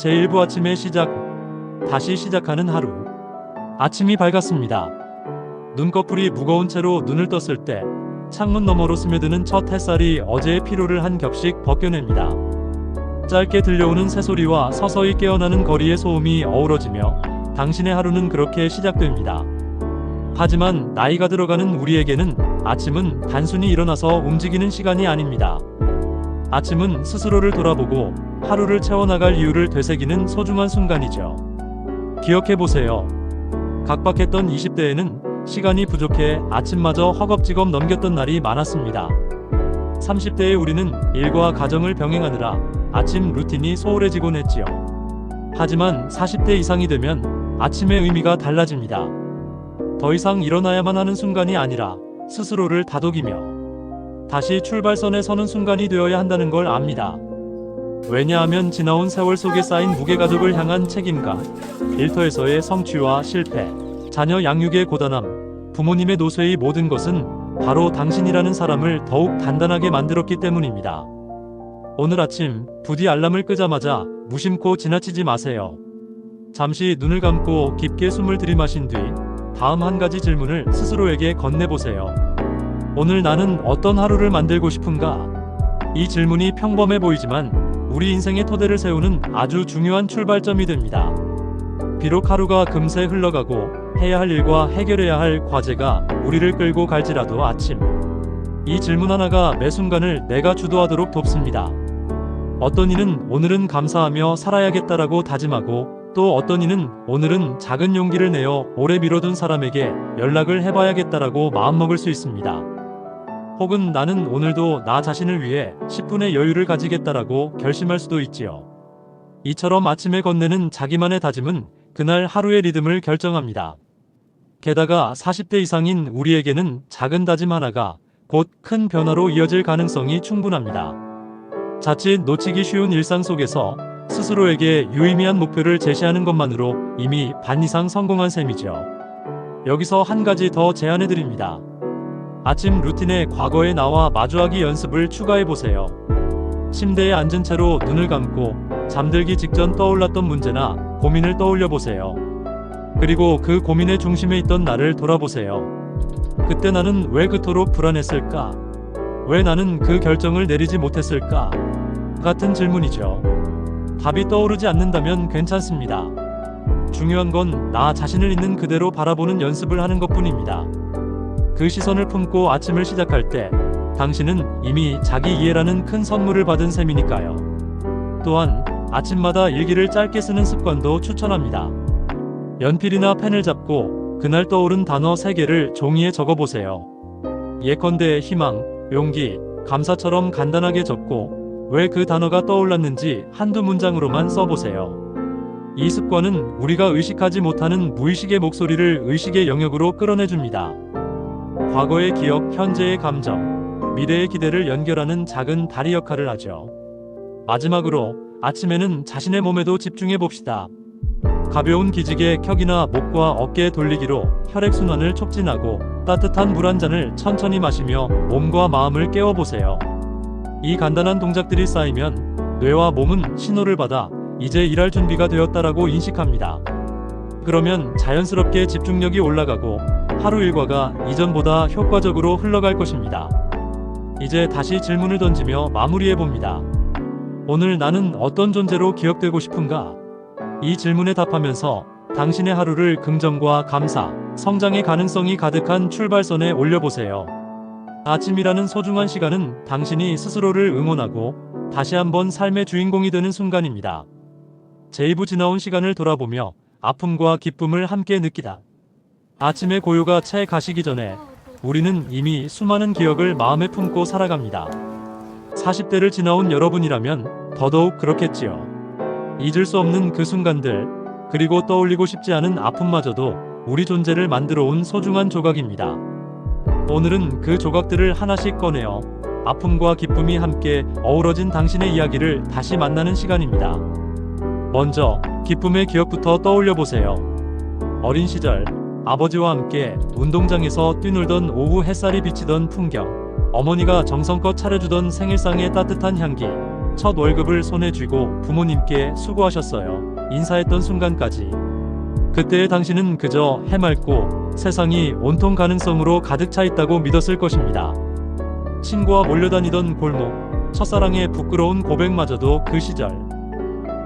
제1부 아침의 시작. 다시 시작하는 하루. 아침이 밝았습니다. 눈꺼풀이 무거운 채로 눈을 떴을 때 창문 너머로 스며드는 첫 햇살이 어제의 피로를 한 겹씩 벗겨냅니다. 짧게 들려오는 새소리와 서서히 깨어나는 거리의 소음이 어우러지며 당신의 하루는 그렇게 시작됩니다. 하지만 나이가 들어가는 우리에게는 아침은 단순히 일어나서 움직이는 시간이 아닙니다. 아침은 스스로를 돌아보고 하루를 채워나갈 이유를 되새기는 소중한 순간이죠. 기억해보세요. 각박했던 20대에는 시간이 부족해 아침마저 허겁지겁 넘겼던 날이 많았습니다. 30대의 우리는 일과 가정을 병행하느라 아침 루틴이 소홀해지곤 했지요. 하지만 40대 이상이 되면 아침의 의미가 달라집니다. 더 이상 일어나야만 하는 순간이 아니라 스스로를 다독이며 다시 출발선에 서는 순간이 되어야 한다는 걸 압니다. 왜냐하면 지나온 세월 속에 쌓인 무게가족을 향한 책임감, 일터에서의 성취와 실패, 자녀 양육의 고단함, 부모님의 노쇠의 모든 것은 바로 당신이라는 사람을 더욱 단단하게 만들었기 때문입니다. 오늘 아침 부디 알람을 끄자마자 무심코 지나치지 마세요. 잠시 눈을 감고 깊게 숨을 들이마신 뒤 다음 한 가지 질문을 스스로에게 건네보세요. 오늘 나는 어떤 하루를 만들고 싶은가? 이 질문이 평범해 보이지만 우리 인생의 토대를 세우는 아주 중요한 출발점이 됩니다. 비록 하루가 금세 흘러가고 해야 할 일과 해결해야 할 과제가 우리를 끌고 갈지라도 아침, 이 질문 하나가 매 순간을 내가 주도하도록 돕습니다. 어떤 이는 오늘은 감사하며 살아야겠다라고 다짐하고, 또 어떤 이는 오늘은 작은 용기를 내어 오래 미뤄둔 사람에게 연락을 해봐야겠다라고 마음먹을 수 있습니다. 혹은 나는 오늘도 나 자신을 위해 10분의 여유를 가지겠다라고 결심할 수도 있지요. 이처럼 아침에 건네는 자기만의 다짐은 그날 하루의 리듬을 결정합니다. 게다가 40대 이상인 우리에게는 작은 다짐 하나가 곧 큰 변화로 이어질 가능성이 충분합니다. 자칫 놓치기 쉬운 일상 속에서 스스로에게 유의미한 목표를 제시하는 것만으로 이미 반 이상 성공한 셈이죠. 여기서 한 가지 더 제안해드립니다. 아침 루틴에 과거의 나와 마주하기 연습을 추가해보세요. 침대에 앉은 채로 눈을 감고 잠들기 직전 떠올랐던 문제나 고민을 떠올려보세요. 그리고 그 고민의 중심에 있던 나를 돌아보세요. 그때 나는 왜 그토록 불안했을까? 왜 나는 그 결정을 내리지 못했을까? 같은 질문이죠. 답이 떠오르지 않는다면 괜찮습니다. 중요한 건 나 자신을 있는 그대로 바라보는 연습을 하는 것뿐입니다. 그 시선을 품고 아침을 시작할 때 당신은 이미 자기 이해라는 큰 선물을 받은 셈이니까요. 또한 아침마다 일기를 짧게 쓰는 습관도 추천합니다. 연필이나 펜을 잡고 그날 떠오른 단어 3개를 종이에 적어보세요. 예컨대 희망, 용기, 감사처럼 간단하게 적고 왜 그 단어가 떠올랐는지 한두 문장으로만 써보세요. 이 습관은 우리가 의식하지 못하는 무의식의 목소리를 의식의 영역으로 끌어내줍니다. 과거의 기억, 현재의 감정, 미래의 기대를 연결하는 작은 다리 역할을 하죠. 마지막으로 아침에는 자신의 몸에도 집중해 봅시다. 가벼운 기지개 켜기나 목과 어깨 돌리기로 혈액순환을 촉진하고 따뜻한 물 한 잔을 천천히 마시며 몸과 마음을 깨워보세요. 이 간단한 동작들이 쌓이면 뇌와 몸은 신호를 받아 이제 일할 준비가 되었다라고 인식합니다. 그러면 자연스럽게 집중력이 올라가고 하루 일과가 이전보다 효과적으로 흘러갈 것입니다. 이제 다시 질문을 던지며 마무리해봅니다. 오늘 나는 어떤 존재로 기억되고 싶은가? 이 질문에 답하면서 당신의 하루를 긍정과 감사, 성장의 가능성이 가득한 출발선에 올려보세요. 아침이라는 소중한 시간은 당신이 스스로를 응원하고 다시 한번 삶의 주인공이 되는 순간입니다. 제2부 지나온 시간을 돌아보며 아픔과 기쁨을 함께 느끼다. 아침의 고요가 채 가시기 전에 우리는 이미 수많은 기억을 마음에 품고 살아갑니다. 40대를 지나온 여러분이라면 더더욱 그렇겠지요. 잊을 수 없는 그 순간들, 그리고 떠올리고 싶지 않은 아픔마저도 우리 존재를 만들어온 소중한 조각입니다. 오늘은 그 조각들을 하나씩 꺼내어 아픔과 기쁨이 함께 어우러진 당신의 이야기를 다시 만나는 시간입니다. 먼저 기쁨의 기억부터 떠올려보세요. 어린 시절 아버지와 함께 운동장에서 뛰놀던 오후 햇살이 비치던 풍경, 어머니가 정성껏 차려주던 생일상의 따뜻한 향기, 첫 월급을 손에 쥐고 부모님께 수고하셨어요 인사했던 순간까지. 그때의 당신은 그저 해맑고 세상이 온통 가능성으로 가득 차 있다고 믿었을 것입니다. 친구와 몰려다니던 골목, 첫사랑의 부끄러운 고백마저도 그 시절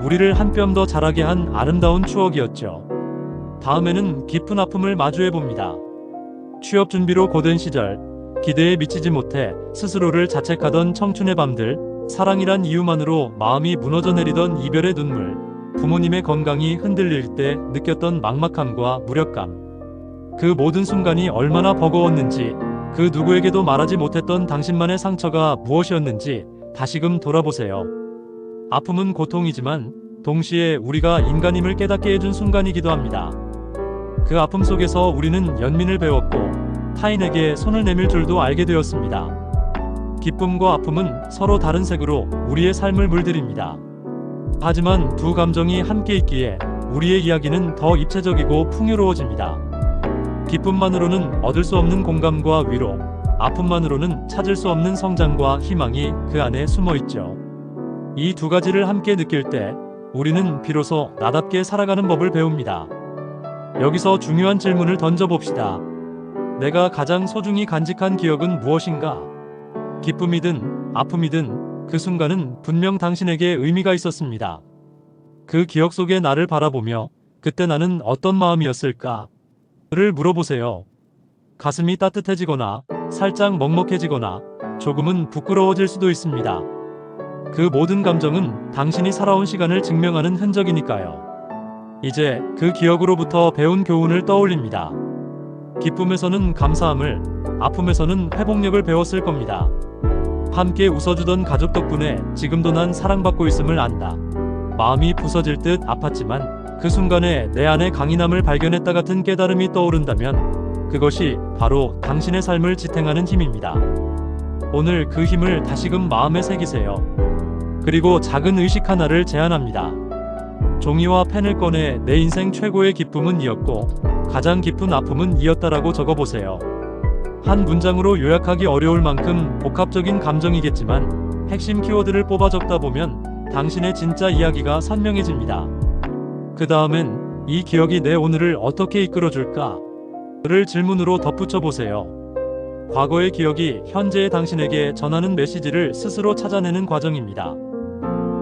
우리를 한 뼘 더 자라게 한 아름다운 추억이었죠. 다음에는 깊은 아픔을 마주해봅니다. 취업 준비로 고된 시절, 기대에 미치지 못해 스스로를 자책하던 청춘의 밤들, 사랑이란 이유만으로 마음이 무너져 내리던 이별의 눈물, 부모님의 건강이 흔들릴 때 느꼈던 막막함과 무력감. 그 모든 순간이 얼마나 버거웠는지, 그 누구에게도 말하지 못했던 당신만의 상처가 무엇이었는지 다시금 돌아보세요. 아픔은 고통이지만 동시에 우리가 인간임을 깨닫게 해준 순간이기도 합니다. 그 아픔 속에서 우리는 연민을 배웠고 타인에게 손을 내밀 줄도 알게 되었습니다. 기쁨과 아픔은 서로 다른 색으로 우리의 삶을 물들입니다. 하지만 두 감정이 함께 있기에 우리의 이야기는 더 입체적이고 풍요로워집니다. 기쁨만으로는 얻을 수 없는 공감과 위로, 아픔만으로는 찾을 수 없는 성장과 희망이 그 안에 숨어 있죠. 이 두 가지를 함께 느낄 때 우리는 비로소 나답게 살아가는 법을 배웁니다. 여기서 중요한 질문을 던져봅시다. 내가 가장 소중히 간직한 기억은 무엇인가? 기쁨이든 아픔이든 그 순간은 분명 당신에게 의미가 있었습니다. 그 기억 속의 나를 바라보며 그때 나는 어떤 마음이었을까? 를 물어보세요. 가슴이 따뜻해지거나 살짝 먹먹해지거나 조금은 부끄러워질 수도 있습니다. 그 모든 감정은 당신이 살아온 시간을 증명하는 흔적이니까요. 이제 그 기억으로부터 배운 교훈을 떠올립니다. 기쁨에서는 감사함을, 아픔에서는 회복력을 배웠을 겁니다. 함께 웃어주던 가족 덕분에 지금도 난 사랑받고 있음을 안다. 마음이 부서질 듯 아팠지만 그 순간에 내 안에 강인함을 발견했다 같은 깨달음이 떠오른다면 그것이 바로 당신의 삶을 지탱하는 힘입니다. 오늘 그 힘을 다시금 마음에 새기세요. 그리고 작은 의식 하나를 제안합니다. 종이와 펜을 꺼내 내 인생 최고의 기쁨은 이었고 가장 깊은 아픔은 이었다라고 적어보세요. 한 문장으로 요약하기 어려울 만큼 복합적인 감정이겠지만 핵심 키워드를 뽑아 적다 보면 당신의 진짜 이야기가 선명해집니다. 그 다음엔 이 기억이 내 오늘을 어떻게 이끌어줄까? 를 질문으로 덧붙여 보세요. 과거의 기억이 현재의 당신에게 전하는 메시지를 스스로 찾아내는 과정입니다.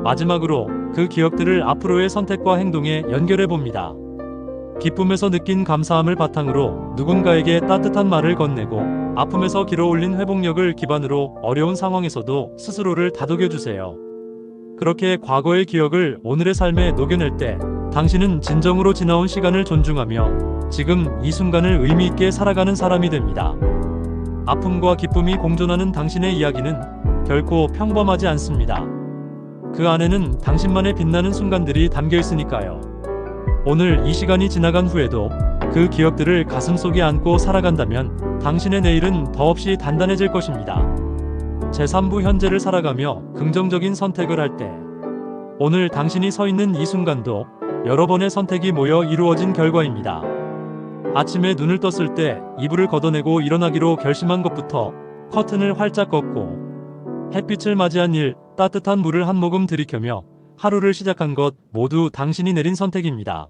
마지막으로 그 기억들을 앞으로의 선택과 행동에 연결해 봅니다. 기쁨에서 느낀 감사함을 바탕으로 누군가에게 따뜻한 말을 건네고 아픔에서 길어올린 회복력을 기반으로 어려운 상황에서도 스스로를 다독여 주세요. 그렇게 과거의 기억을 오늘의 삶에 녹여낼 때 당신은 진정으로 지나온 시간을 존중하며 지금 이 순간을 의미 있게 살아가는 사람이 됩니다. 아픔과 기쁨이 공존하는 당신의 이야기는 결코 평범하지 않습니다. 그 안에는 당신만의 빛나는 순간들이 담겨 있으니까요. 오늘 이 시간이 지나간 후에도 그 기억들을 가슴속에 안고 살아간다면 당신의 내일은 더없이 단단해질 것입니다. 제3부 현재를 살아가며 긍정적인 선택을 할 때 오늘 당신이 서 있는 이 순간도 여러 번의 선택이 모여 이루어진 결과입니다. 아침에 눈을 떴을 때 이불을 걷어내고 일어나기로 결심한 것부터 커튼을 활짝 걷고 햇빛을 맞이한 일, 따뜻한 물을 한 모금 들이켜며 하루를 시작한 것 모두 당신이 내린 선택입니다.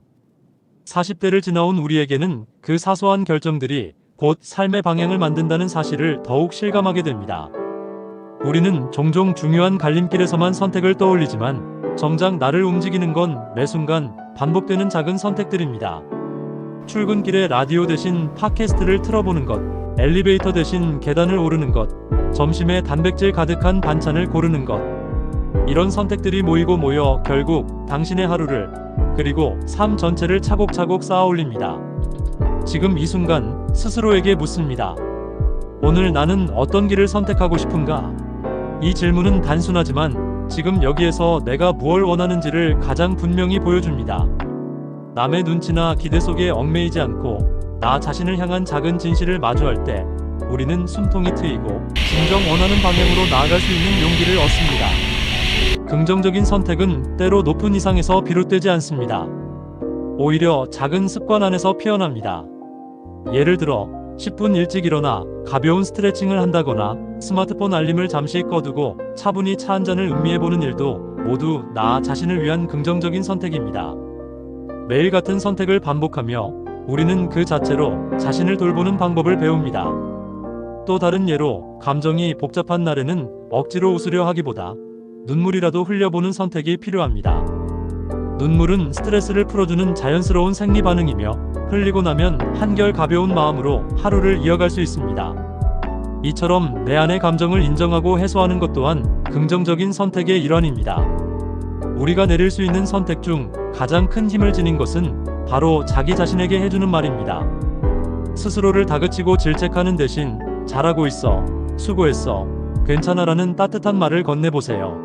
40대를 지나온 우리에게는 그 사소한 결정들이 곧 삶의 방향을 만든다는 사실을 더욱 실감하게 됩니다. 우리는 종종 중요한 갈림길에서만 선택을 떠올리지만 정작 나를 움직이는 건 매 순간 반복되는 작은 선택들입니다. 출근길에 라디오 대신 팟캐스트를 틀어보는 것, 엘리베이터 대신 계단을 오르는 것, 점심에 단백질 가득한 반찬을 고르는 것. 이런 선택들이 모이고 모여 결국 당신의 하루를 그리고 삶 전체를 차곡차곡 쌓아 올립니다. 지금 이 순간 스스로에게 묻습니다. 오늘 나는 어떤 길을 선택하고 싶은가? 이 질문은 단순하지만 지금 여기에서 내가 무엇을 원하는지를 가장 분명히 보여줍니다. 남의 눈치나 기대 속에 얽매이지 않고 나 자신을 향한 작은 진실을 마주할 때 우리는 숨통이 트이고 진정 원하는 방향으로 나아갈 수 있는 용기를 얻습니다. 긍정적인 선택은 때로 높은 이상에서 비롯되지 않습니다. 오히려 작은 습관 안에서 피어납니다. 예를 들어 10분 일찍 일어나 가벼운 스트레칭을 한다거나 스마트폰 알림을 잠시 꺼두고 차분히 차 한 잔을 음미해보는 일도 모두 나 자신을 위한 긍정적인 선택입니다. 매일 같은 선택을 반복하며 우리는 그 자체로 자신을 돌보는 방법을 배웁니다. 또 다른 예로 감정이 복잡한 날에는 억지로 웃으려 하기보다 눈물이라도 흘려보는 선택이 필요합니다. 눈물은 스트레스를 풀어주는 자연스러운 생리 반응이며 흘리고 나면 한결 가벼운 마음으로 하루를 이어갈 수 있습니다. 이처럼 내 안의 감정을 인정하고 해소하는 것 또한 긍정적인 선택의 일환입니다. 우리가 내릴 수 있는 선택 중 가장 큰 힘을 지닌 것은 바로 자기 자신에게 해주는 말입니다. 스스로를 다그치고 질책하는 대신 잘하고 있어, 수고했어, 괜찮아라는 따뜻한 말을 건네보세요.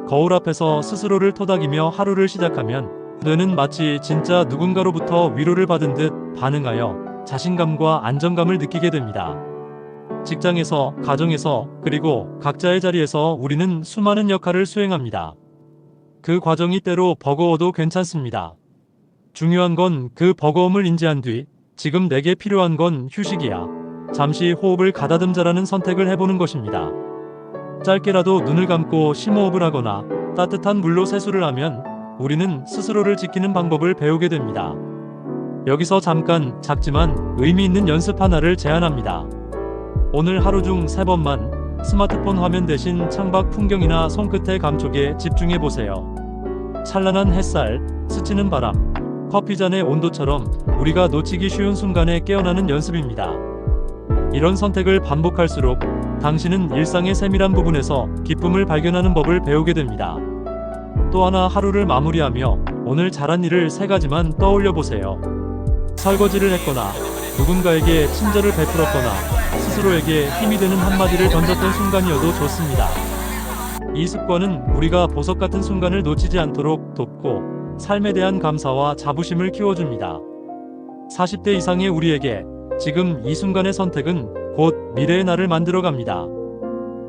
거울 앞에서 스스로를 토닥이며 하루를 시작하면 뇌는 마치 진짜 누군가로부터 위로를 받은 듯 반응하여 자신감과 안정감을 느끼게 됩니다. 직장에서, 가정에서, 그리고 각자의 자리에서 우리는 수많은 역할을 수행합니다. 그 과정이 때로 버거워도 괜찮습니다. 중요한 건 그 버거움을 인지한 뒤 지금 내게 필요한 건 휴식이야, 잠시 호흡을 가다듬자라는 선택을 해보는 것입니다. 짧게라도 눈을 감고 심호흡을 하거나 따뜻한 물로 세수를 하면 우리는 스스로를 지키는 방법을 배우게 됩니다. 여기서 잠깐 작지만 의미 있는 연습 하나를 제안합니다. 오늘 하루 중 3번만 스마트폰 화면 대신 창밖 풍경이나 손끝의 감촉에 집중해 보세요. 찬란한 햇살, 스치는 바람, 커피잔의 온도처럼 우리가 놓치기 쉬운 순간에 깨어나는 연습입니다. 이런 선택을 반복할수록 당신은 일상의 세밀한 부분에서 기쁨을 발견하는 법을 배우게 됩니다. 또 하나, 하루를 마무리하며 오늘 잘한 일을 3가지만 떠올려 보세요. 설거지를 했거나, 누군가에게 친절을 베풀었거나, 스스로에게 힘이 되는 한마디를 던졌던 순간이어도 좋습니다. 이 습관은 우리가 보석 같은 순간을 놓치지 않도록 돕고 삶에 대한 감사와 자부심을 키워줍니다. 40대 이상의 우리에게 지금 이 순간의 선택은 곧 미래의 나를 만들어갑니다.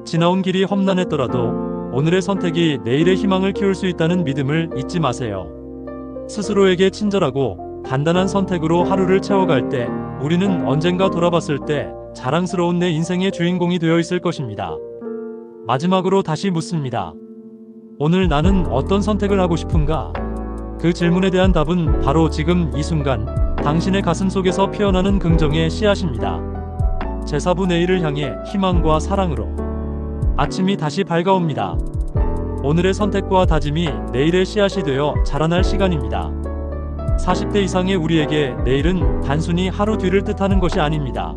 지나온 길이 험난했더라도 오늘의 선택이 내일의 희망을 키울 수 있다는 믿음을 잊지 마세요. 스스로에게 친절하고 단단한 선택으로 하루를 채워갈 때 우리는 언젠가 돌아봤을 때 자랑스러운 내 인생의 주인공이 되어 있을 것입니다. 마지막으로 다시 묻습니다. 오늘 나는 어떤 선택을 하고 싶은가? 그 질문에 대한 답은 바로 지금 이 순간 당신의 가슴 속에서 피어나는 긍정의 씨앗입니다. 제4부 내일을 향해 희망과 사랑으로. 아침이 다시 밝아옵니다. 오늘의 선택과 다짐이 내일의 씨앗이 되어 자라날 시간입니다. 40대 이상의 우리에게 내일은 단순히 하루 뒤를 뜻하는 것이 아닙니다.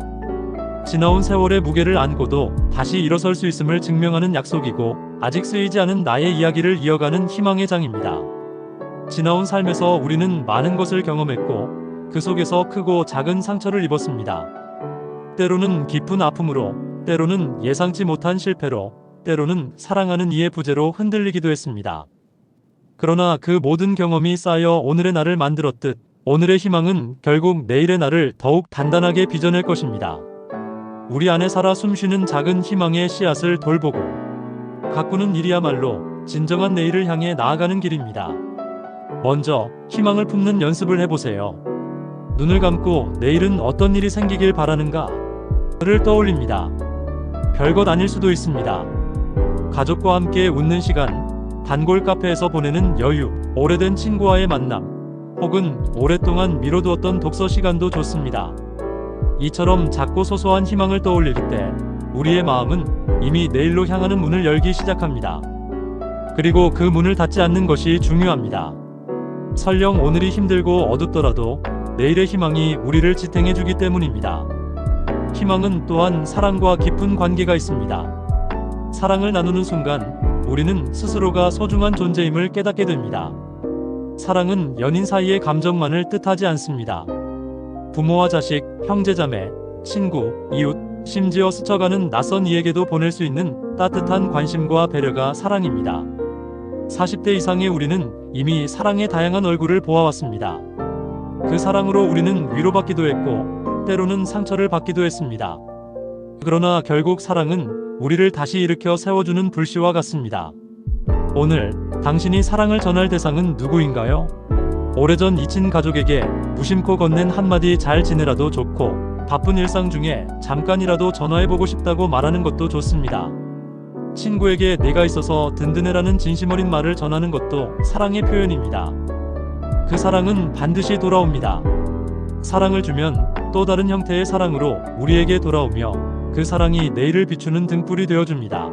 지나온 세월의 무게를 안고도 다시 일어설 수 있음을 증명하는 약속이고, 아직 쓰이지 않은 나의 이야기를 이어가는 희망의 장입니다. 지나온 삶에서 우리는 많은 것을 경험했고 그 속에서 크고 작은 상처를 입었습니다. 때로는 깊은 아픔으로, 때로는 예상치 못한 실패로, 때로는 사랑하는 이의 부재로 흔들리기도 했습니다. 그러나 그 모든 경험이 쌓여 오늘의 나를 만들었듯 오늘의 희망은 결국 내일의 나를 더욱 단단하게 빚어낼 것입니다. 우리 안에 살아 숨쉬는 작은 희망의 씨앗을 돌보고 가꾸는 일이야말로 진정한 내일을 향해 나아가는 길입니다. 먼저 희망을 품는 연습을 해보세요. 눈을 감고 내일은 어떤 일이 생기길 바라는가를 떠올립니다. 별것 아닐 수도 있습니다. 가족과 함께 웃는 시간, 단골 카페에서 보내는 여유, 오래된 친구와의 만남, 혹은 오랫동안 미뤄두었던 독서 시간도 좋습니다. 이처럼 작고 소소한 희망을 떠올릴 때 우리의 마음은 이미 내일로 향하는 문을 열기 시작합니다. 그리고 그 문을 닫지 않는 것이 중요합니다. 설령 오늘이 힘들고 어둡더라도 내일의 희망이 우리를 지탱해주기 때문입니다. 희망은 또한 사랑과 깊은 관계가 있습니다. 사랑을 나누는 순간 우리는 스스로가 소중한 존재임을 깨닫게 됩니다. 사랑은 연인 사이의 감정만을 뜻하지 않습니다. 부모와 자식, 형제자매, 친구, 이웃, 심지어 스쳐가는 낯선 이에게도 보낼 수 있는 따뜻한 관심과 배려가 사랑입니다. 40대 이상의 우리는 이미 사랑의 다양한 얼굴을 보아왔습니다. 그 사랑으로 우리는 위로받기도 했고 때로는 상처를 받기도 했습니다. 그러나 결국 사랑은 우리를 다시 일으켜 세워주는 불씨와 같습니다. 오늘 당신이 사랑을 전할 대상은 누구인가요? 오래전 잊힌 가족에게 무심코 건넨 한마디 잘 지내라도 좋고, 바쁜 일상 중에 잠깐이라도 전화해보고 싶다고 말하는 것도 좋습니다. 친구에게 내가 있어서 든든해라는 진심 어린 말을 전하는 것도 사랑의 표현입니다. 그 사랑은 반드시 돌아옵니다. 사랑을 주면 또 다른 형태의 사랑으로 우리에게 돌아오며 그 사랑이 내일을 비추는 등불이 되어줍니다.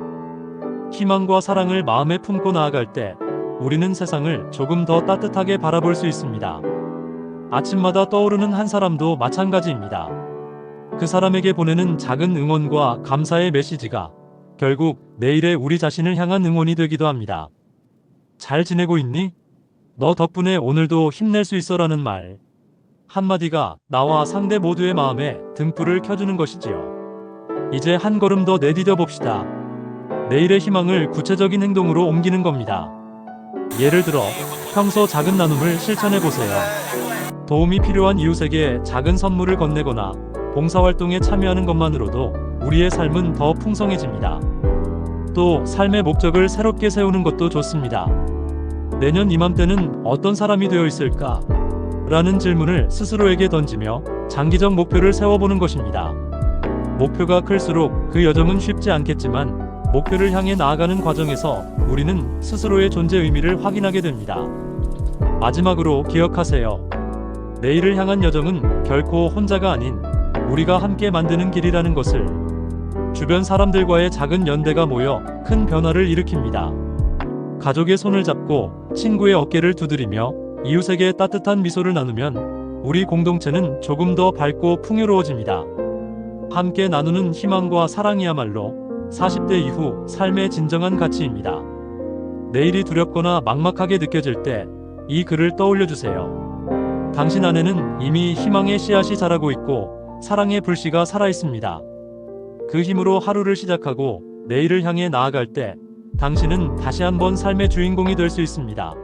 희망과 사랑을 마음에 품고 나아갈 때 우리는 세상을 조금 더 따뜻하게 바라볼 수 있습니다. 아침마다 떠오르는 한 사람도 마찬가지입니다. 그 사람에게 보내는 작은 응원과 감사의 메시지가 결국 내일의 우리 자신을 향한 응원이 되기도 합니다. 잘 지내고 있니? 너 덕분에 오늘도 힘낼 수 있어라는 말 한마디가 나와 상대 모두의 마음에 등불을 켜주는 것이지요. 이제 한 걸음 더 내디뎌 봅시다. 내일의 희망을 구체적인 행동으로 옮기는 겁니다. 예를 들어 평소 작은 나눔을 실천해 보세요. 도움이 필요한 이웃에게 작은 선물을 건네거나 봉사활동에 참여하는 것만으로도 우리의 삶은 더 풍성해집니다. 또 삶의 목적을 새롭게 세우는 것도 좋습니다. 내년 이맘때는 어떤 사람이 되어 있을까? 라는 질문을 스스로에게 던지며 장기적 목표를 세워보는 것입니다. 목표가 클수록 그 여정은 쉽지 않겠지만 목표를 향해 나아가는 과정에서 우리는 스스로의 존재 의미를 확인하게 됩니다. 마지막으로 기억하세요. 내일을 향한 여정은 결코 혼자가 아닌 우리가 함께 만드는 길이라는 것을. 주변 사람들과의 작은 연대가 모여 큰 변화를 일으킵니다. 가족의 손을 잡고 친구의 어깨를 두드리며 이웃에게 따뜻한 미소를 나누면 우리 공동체는 조금 더 밝고 풍요로워집니다. 함께 나누는 희망과 사랑이야말로 40대 이후 삶의 진정한 가치입니다. 내일이 두렵거나 막막하게 느껴질 때 이 글을 떠올려 주세요. 당신 안에는 이미 희망의 씨앗이 자라고 있고 사랑의 불씨가 살아 있습니다. 그 힘으로 하루를 시작하고 내일을 향해 나아갈 때 당신은 다시 한번 삶의 주인공이 될 수 있습니다.